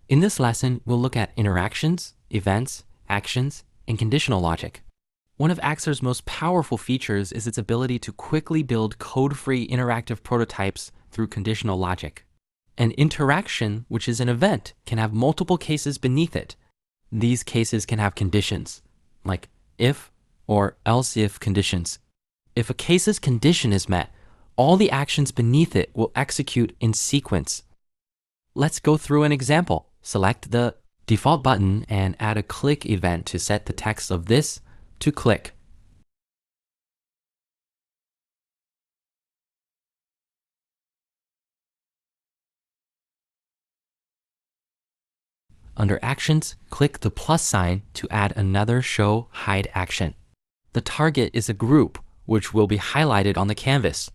In this lesson, we'll look at interactions, events, actions, and conditional logic. One of Axure's most powerful features is its ability to quickly build code-free interactive prototypes through conditional logic. An interaction, which is an event, can have multiple cases beneath it. These cases can have conditions, like if or else if conditions. If a case's condition is met, all the actions beneath it will execute in sequence. Let's go through an example. Select the default button and add a click event to set the text of this to click. Under Actions, click the plus sign to add another Show Hide action. The target is a group, which will be highlighted on the canvas.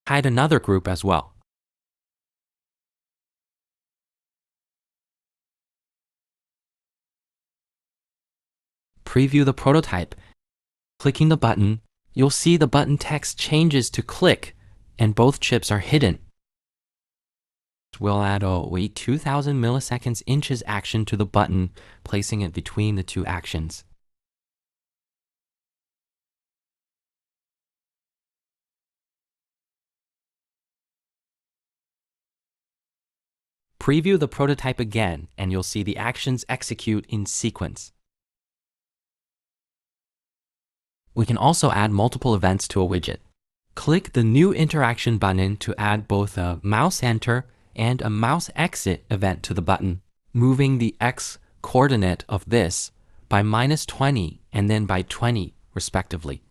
Hide another group as well. Preview the prototype. Clicking the button, you'll see the button text changes to click, and both chips are hidden. We'll add a wait 2000 milliseconds inches action to the button, placing it between the two actions. Preview the prototype again, and you'll see the actions execute in sequence. We can also add multiple events to a widget. Click the New Interaction button to add both a mouse enter and a mouse exit event to the button, moving the x coordinate of this by -20 and then by 20, respectively.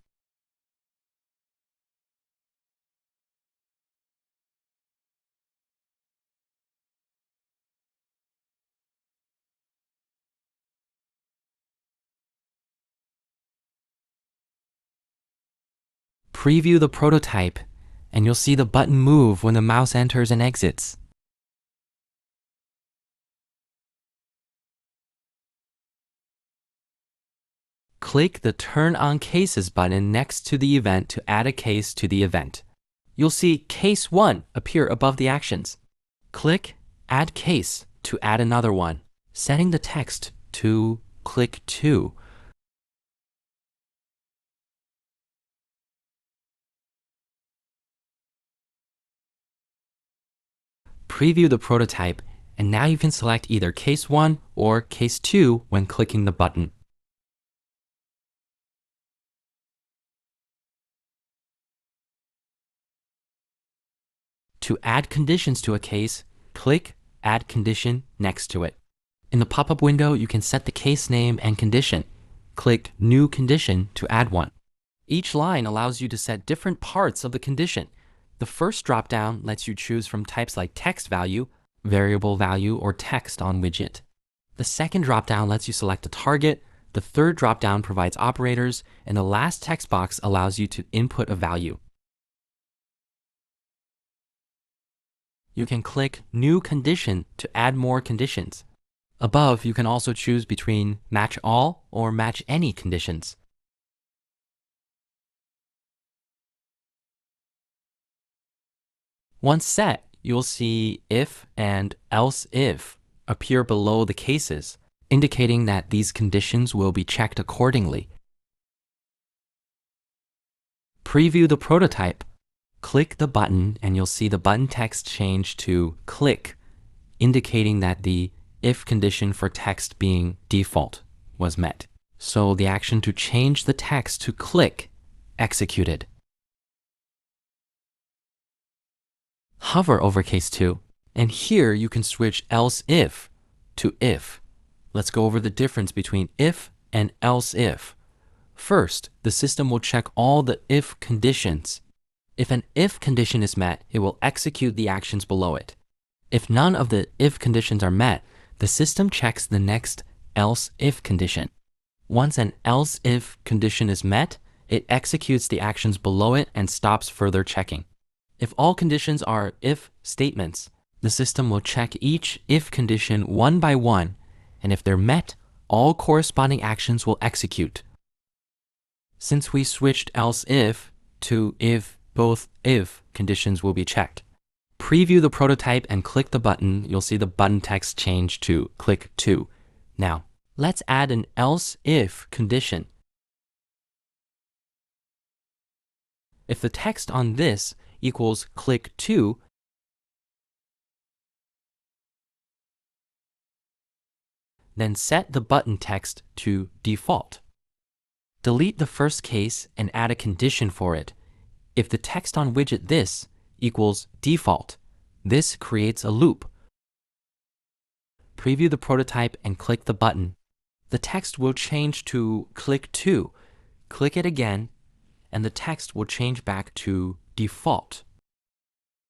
Preview the prototype, and you'll see the button move when the mouse enters and exits. Click the Turn on Cases button next to the event to add a case to the event. You'll see Case 1 appear above the actions. Click Add Case to add another one, setting the text to Click 2. Preview the prototype, and now you can select either Case 1 or Case 2 when clicking the button. To add conditions to a case, click Add Condition next to it. In the pop-up window, you can set the case name and condition. Click New Condition to add one. Each line allows you to set different parts of the condition. The first drop-down lets you choose from types like text value, variable value, or text on widget. The second drop-down lets you select a target, the third drop-down provides operators, and the last text box allows you to input a value. You can click New Condition to add more conditions. Above, you can also choose between Match All or Match Any conditions. Once set, you'll see If and Else If appear below the cases, indicating that these conditions will be checked accordingly. Preview the prototype. Click the button and you'll see the button text change to click, indicating that the if condition for text being default was met. So the action to change the text to click executed. Hover over Case 2, and here you can switch else if to if. Let's go over the difference between if and else if. First, the system will check all the if conditions. If an if condition is met, it will execute the actions below it. If none of the if conditions are met, the system checks the next else if condition. Once an else if condition is met, it executes the actions below it and stops further checking. If all conditions are if statements, the system will check each if condition one by one, and if they're met, all corresponding actions will execute. Since we switched else if to if both if conditions will be checked. Preview the prototype and click the button. You'll see the button text change to click to. Now, let's add an else if condition. If the text on this equals click to, then set the button text to default. Delete the first case and add a condition for it. If the text on widget this equals default, this creates a loop. Preview the prototype and click the button. The text will change to click to. Click it again, and the text will change back to default.